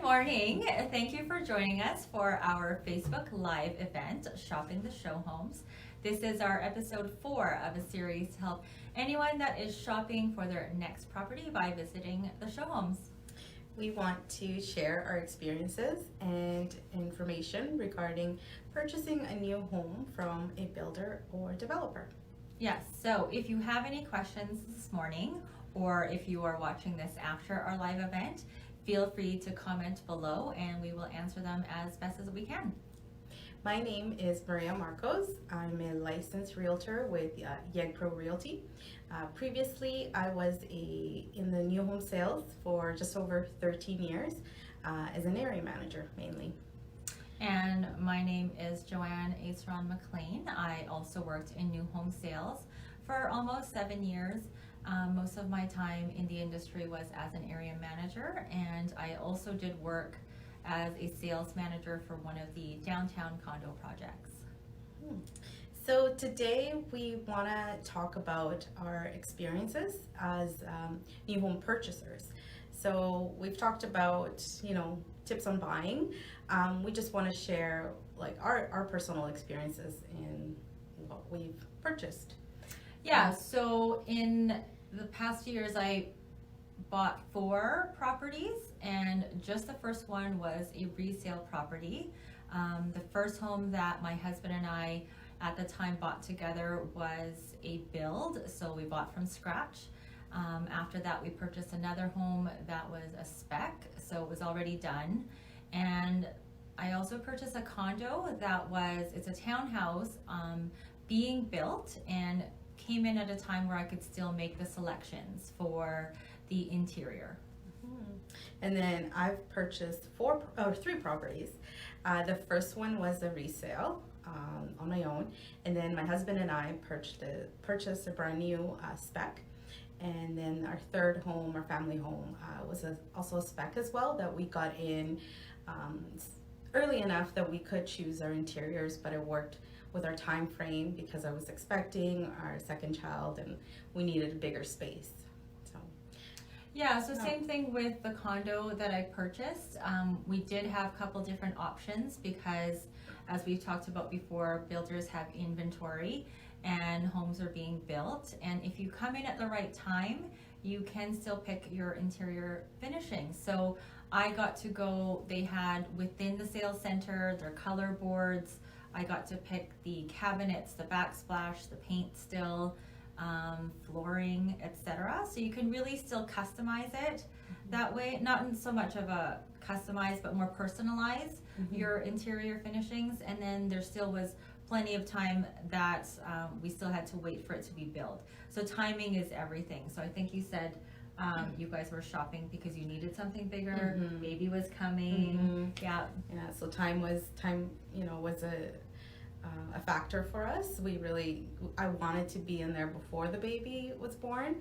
morning. Thank you for joining us for our Facebook Live event, Shopping the Showhomes. This is our episode 4 of a series to help anyone that is shopping for their next property by visiting the Showhomes. We want to share our experiences and information regarding purchasing a new home from a builder or developer. Yes, so if you have any questions this morning, or if you are watching this after our live event, feel free to comment below and we will answer them as best as we can. My name is Maria Marcos. I'm a licensed realtor with YegPro Realty. Previously, I was in the new home sales for just over 13 years as an area manager mainly. And my name is Joanne Aceron-McLean. I also worked in new home sales for almost 7 years. Most of my time in the industry was as an area manager, and I also did work as a sales manager for one of the downtown condo projects. So today we want to talk about our experiences as new home purchasers. So we've talked about, tips on buying. We just want to share like our personal experiences in what we've purchased. Yeah, so in the past few years I bought 4 properties, and just the first one was a resale property. The first home that my husband and I at the time bought together was a build, so we bought from scratch. After that we purchased another home that was a spec, so it was already done. And I also purchased a condo it's a townhouse being built, and came in at a time where I could still make the selections for the interior. And then I've purchased 3 properties. The first one was a resale on my own, and then my husband and I purchased a brand new spec. And then our third home, our family home, was also a spec as well that we got in early enough that we could choose our interiors, but it worked with our time frame because I was expecting our second child and we needed a bigger space. Same thing with the condo that I purchased. We did have a couple different options because, as we've talked about before, builders have inventory and homes are being built, and if you come in at the right time, you can still pick your interior finishing. So I got to go, they had within the sales center their color boards. I got to pick the cabinets, the backsplash, the paint still, flooring, etc. So you can really still customize it that way. Not in so much of a customize, but more personalize your interior finishings. And then there still was plenty of time that we still had to wait for it to be built. So timing is everything. So I think you said you guys were shopping because you needed something bigger. Baby was coming. Yeah. So time was a factor for us. I wanted to be in there before the baby was born,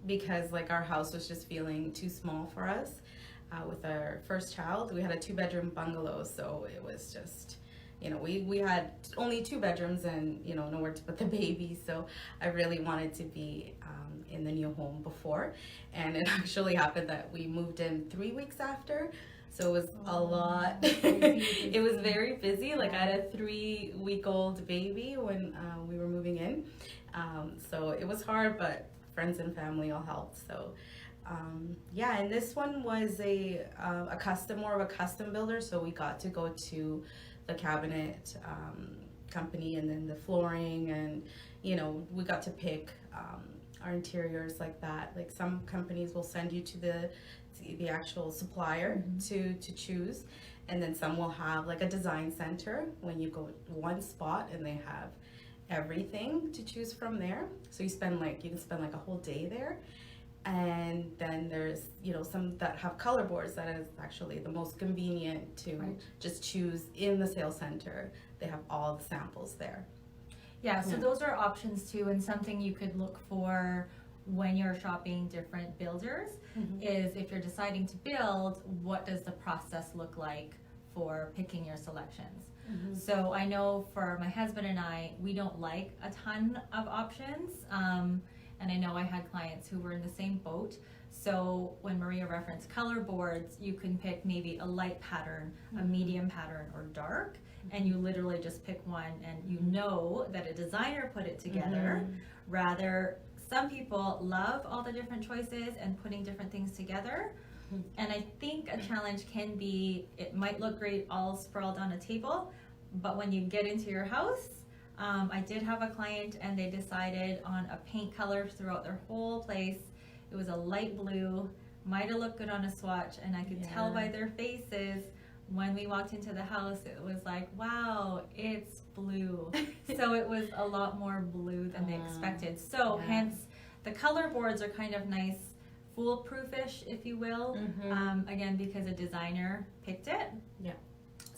because like our house was just feeling too small for us. With our first child, we had a 2-bedroom bungalow, so it was just, we had only 2 bedrooms and nowhere to put the baby. So I really wanted to be in the new home before, and it actually happened that we moved in 3 weeks after. So it was a lot. It was very busy. Like I had a 3-week-old baby when we were moving in. So it was hard, but friends and family all helped. So and this one was more of a custom builder. So we got to go to the cabinet company, and then the flooring, and we got to pick our interiors like that. Like some companies will send you to the actual supplier to choose, and then some will have like a design center when you go one spot and they have everything to choose from there. So you can spend like a whole day there. And then there's some that have color boards that is actually the most convenient to just choose in the sales center. They have all the samples there. So those are options too, and something you could look for when you're shopping different builders is if you're deciding to build, what does the process look like for picking your selections? So I know for my husband and I, we don't like a ton of options, and I know I had clients who were in the same boat. So when Maria referenced color boards, you can pick maybe a light pattern, a medium pattern, or dark, and you literally just pick one, and you know that a designer put it together. Rather, some people love all the different choices and putting different things together. And I think a challenge can be, it might look great all sprawled on a table, but when you get into your house, I did have a client and they decided on a paint color throughout their whole place. It was a light blue, might have looked good on a swatch, and I could tell by their faces when we walked into the house, it was like, wow, it's blue. So it was a lot more blue than they expected. So hence, the color boards are kind of nice, foolproofish, if you will, again, because a designer picked it. Yeah.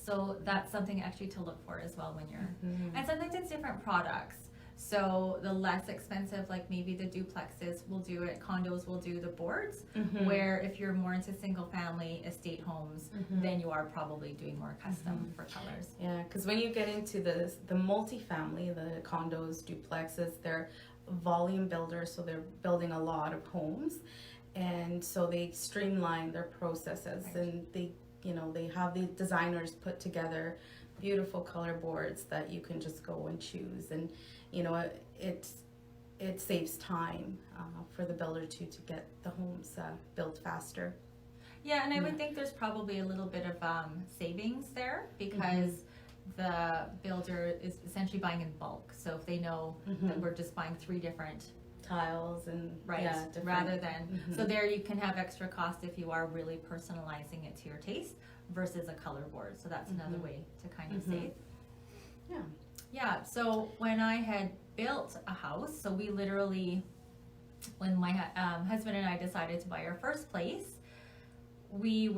So that's something actually to look for as well when you're, and sometimes it's different products. So the less expensive, like maybe the duplexes will do it, condos will do the boards, where if you're more into single family estate homes, then you are probably doing more custom for colors. Yeah, because when you get into the multifamily, the condos, duplexes, they're volume builders, so they're building a lot of homes, and so they streamline their processes, and they have the designers put together beautiful color boards that you can just go and choose, and it saves time for the builder to get the homes built faster. Yeah, and I would think there's probably a little bit of savings there, because the builder is essentially buying in bulk. So if they know that we're just buying 3 different tiles and rather than so there you can have extra cost if you are really personalizing it to your taste versus a color board. So that's another way to kind of save. Yeah, so when I had built a house, so we literally, when my husband and I decided to buy our first place, it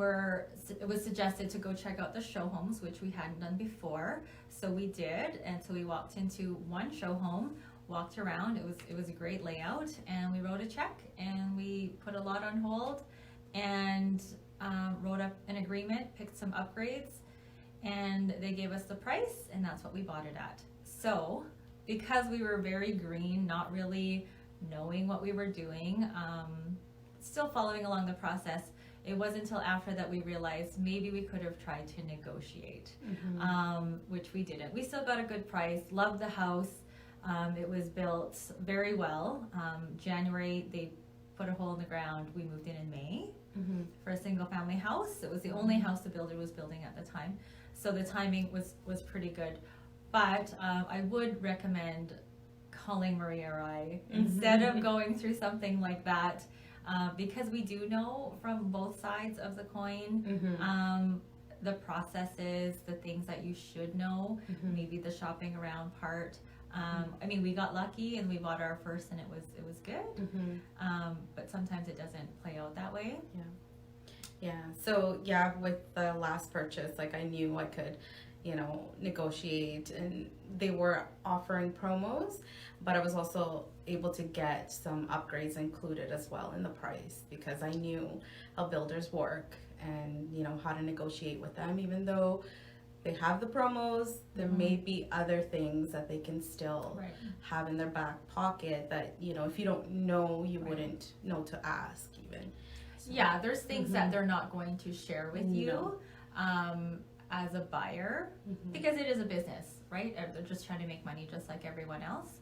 was suggested to go check out the show homes, which we hadn't done before. So we did, and so we walked into one show home, walked around. It was a great layout, and we wrote a check, and we put a lot on hold, and wrote up an agreement, picked some upgrades, and they gave us the price, and that's what we bought it at. So because we were very green, not really knowing what we were doing, still following along the process, it wasn't until after that we realized maybe we could have tried to negotiate, which we didn't. We still got a good price, loved the house. It was built very well. January, they put a hole in the ground. We moved in May for a single family house. It was the only house the builder was building at the time. So the timing was pretty good. But I would recommend calling Maria or I instead of going through something like that, because we do know from both sides of the coin, the processes, the things that you should know, maybe the shopping around part. I mean, we got lucky and we bought our first and it was good, but sometimes it doesn't play out that way. So with the last purchase, like I knew I could negotiate, and they were offering promos, but I was also able to get some upgrades included as well in the price, because I knew how builders work and how to negotiate with them. Even though they have the promos, there may be other things that they can still have in their back pocket that if you don't know, you wouldn't know to ask even. So, there's things that they're not going to share with you as a buyer, because it is a business, right? They're just trying to make money just like everyone else.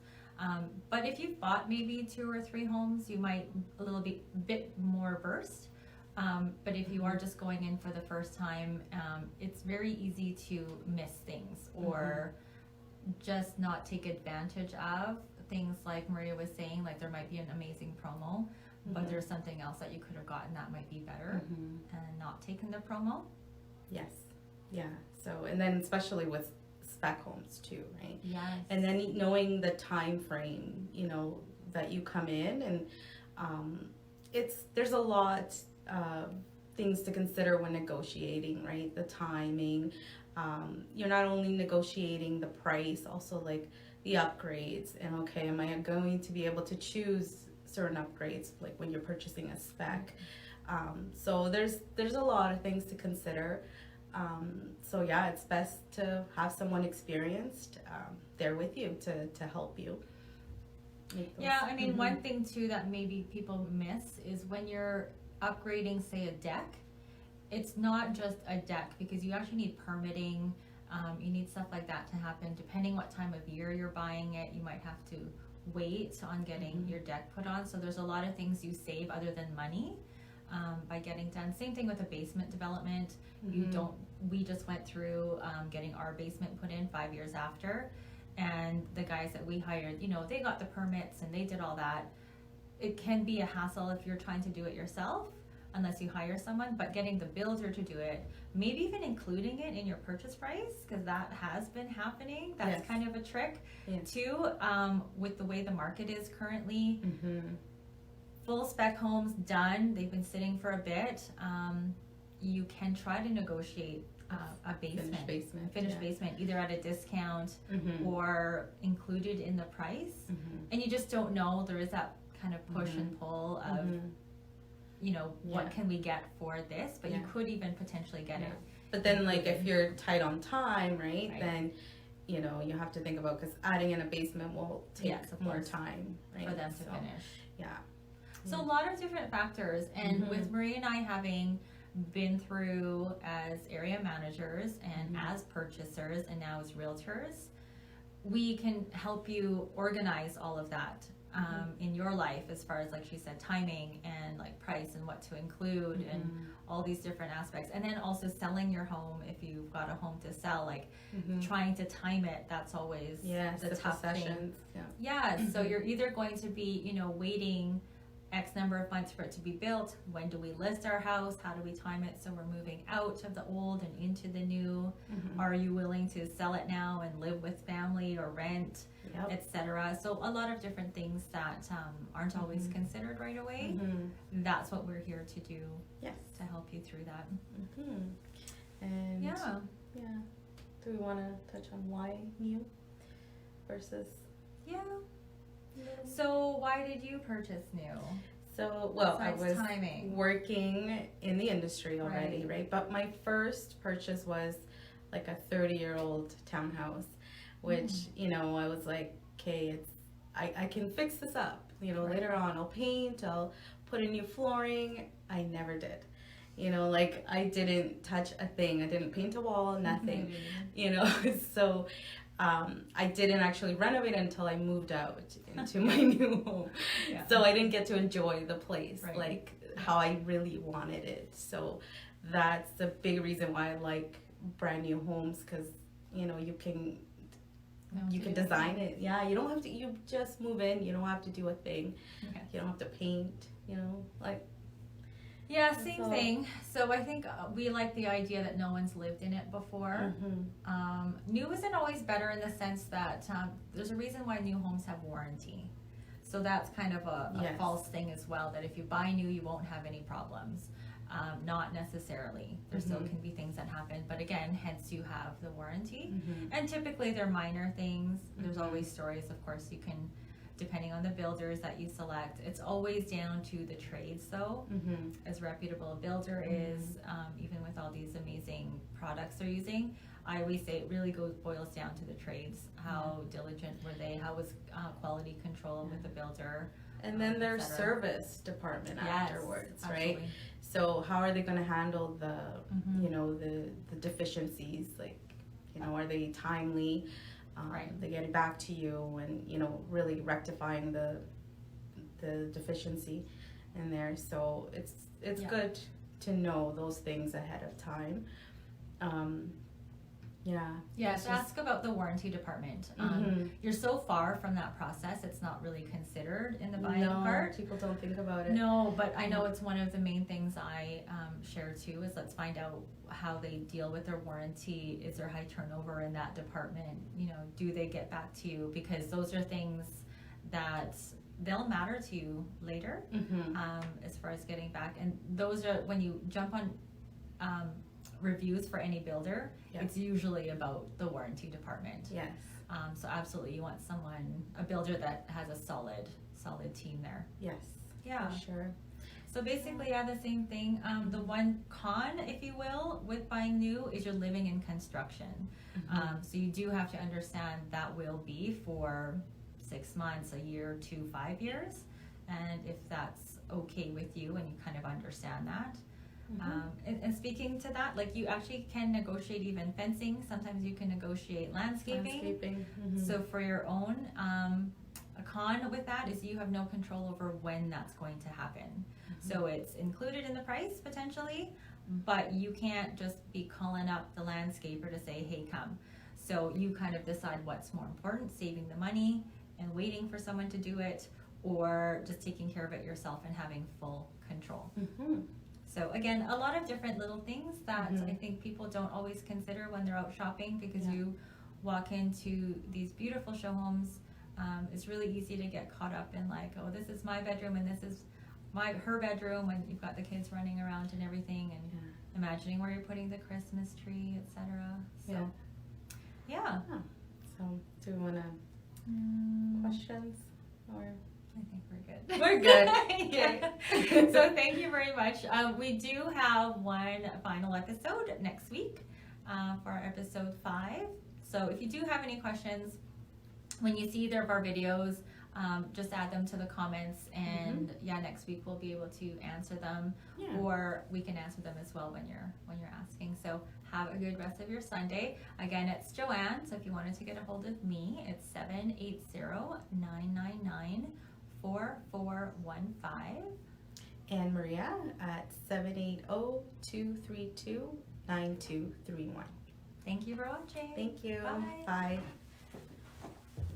But if you've bought maybe 2 or 3 homes, you might a little bit more versed. But if you are just going in for the first time, it's very easy to miss things or just not take advantage of things like Maria was saying, like there might be an amazing promo, but there's something else that you could have gotten that might be better and not taken the promo. Yes. Yeah. So, and then especially with spec homes too, right? Yes. And then knowing the time frame, that you come in, and there's a lot of things to consider when negotiating, right? The timing. You're not only negotiating the price, also like the upgrades, and okay, am I going to be able to choose certain upgrades, like when you're purchasing a spec? So there's a lot of things to consider. So it's best to have someone experienced there with you to help you. make those. Yeah, I mean, one thing too that maybe people miss is when you're upgrading, say, a deck, it's not just a deck, because you actually need permitting. You need stuff like that to happen. Depending what time of year you're buying it, you might have to wait on getting your deck put on. So there's a lot of things you save other than money by getting done. Same thing with a basement development. We just went through getting our basement put in 5 years after, and the guys that we hired, they got the permits and they did all that. It can be a hassle if you're trying to do it yourself, unless you hire someone, but getting the builder to do it, maybe even including it in your purchase price, because that has been happening. That's kind of a trick too, with the way the market is currently. Full spec homes done, they've been sitting for a bit. You can try to negotiate a basement, finished basement, either at a discount or included in the price. And you just don't know, there is that kind of push and pull of what can we get for this, but you could even potentially get it. But then like if you're tight on time, right. Then you have to think about, because adding in a basement will take more time, right? For them to finish. So a lot of different factors, and with Marie and I having been through as area managers and as purchasers and now as realtors, we can help you organize all of that in your life, as far as, like she said, timing and like price and what to include and all these different aspects. And then also selling your home, if you've got a home to sell, like trying to time it, that's always the tough thing. So you're either going to be waiting X number of months for it to be built. When do we list our house? How do we time it so we're moving out of the old and into the new? Are you willing to sell it now and live with family or rent, etc.? So a lot of different things that aren't always considered right away. That's what we're here to do, to help you through that. And do we want to touch on why new versus So why did you purchase new? So, well, Besides I was timing. working in the industry already, right? But my first purchase was like a 30-year-old townhouse, which, I was like, okay, I can fix this up. Later on, I'll paint, I'll put in new flooring. I never did. Like I didn't touch a thing. I didn't paint a wall, nothing, So I didn't actually renovate until I moved out into my new home. So I didn't get to enjoy the place like how I really wanted it. So that's a big reason why I like brand new homes, because you can design it. You don't have to, you just move in, you don't have to do a thing. You don't have to paint, like. Same thing. So I think we like the idea that no one's lived in it before. New isn't always better, in the sense that there's a reason why new homes have warranty. So that's kind of a false thing as well, that if you buy new, you won't have any problems. Not necessarily. There still can be things that happen, but again, hence you have the warranty. And typically they're minor things. There's always stories, of course, you can, depending on the builders that you select. It's always down to the trades, though. As reputable a builder is, even with all these amazing products they're using, I always say it really boils down to the trades. How diligent were they? How was quality control with the builder? And then their service department afterwards, absolutely. Right? So how are they going to handle the, the deficiencies? Like, are they timely? They get it back to you, and really rectifying the deficiency in there. So it's good to know those things ahead of time. So ask about the warranty department. You're so far from that process, it's not really considered in the buying part. People don't think about it. No, but I know it's one of the main things I share too, is let's find out how they deal with their warranty. Is there high turnover in that department? Do they get back to you? Because those are things that they'll matter to you later, as far as getting back. And those are, when you jump on reviews for any builder, it's usually about the warranty department. So absolutely, you want a builder that has a solid team there. For sure. So basically, the same thing. The one con, if you will, with buying new is you're living in construction. So you do have to understand that will be for 6 months, a year to 5 years. And if that's okay with you and you kind of understand that. And speaking to that, like you actually can negotiate even fencing. Sometimes you can negotiate landscaping. So for your own, a con with that is you have no control over when that's going to happen. So it's included in the price potentially, but you can't just be calling up the landscaper to say, hey, come. So you kind of decide what's more important, saving the money and waiting for someone to do it, or just taking care of it yourself and having full control. So again, a lot of different little things that I think people don't always consider when they're out shopping, because you walk into these beautiful show homes. It's really easy to get caught up in like, oh, this is my bedroom and this is her bedroom, when you've got the kids running around and everything, and imagining where you're putting the Christmas tree, etc. So So do we want to questions or? I think we're good. We're good. Okay. So thank you very much. We do have one final episode next week for our episode 5. So if you do have any questions, when you see either of our videos, just add them to the comments, and next week we'll be able to answer them, or we can answer them as well when you're asking. So have a good rest of your Sunday. Again, it's Joanne. So if you wanted to get a hold of me, it's 780-999-4415. And Maria at 780-232-9231. Thank you for watching. Thank you. Bye. Bye.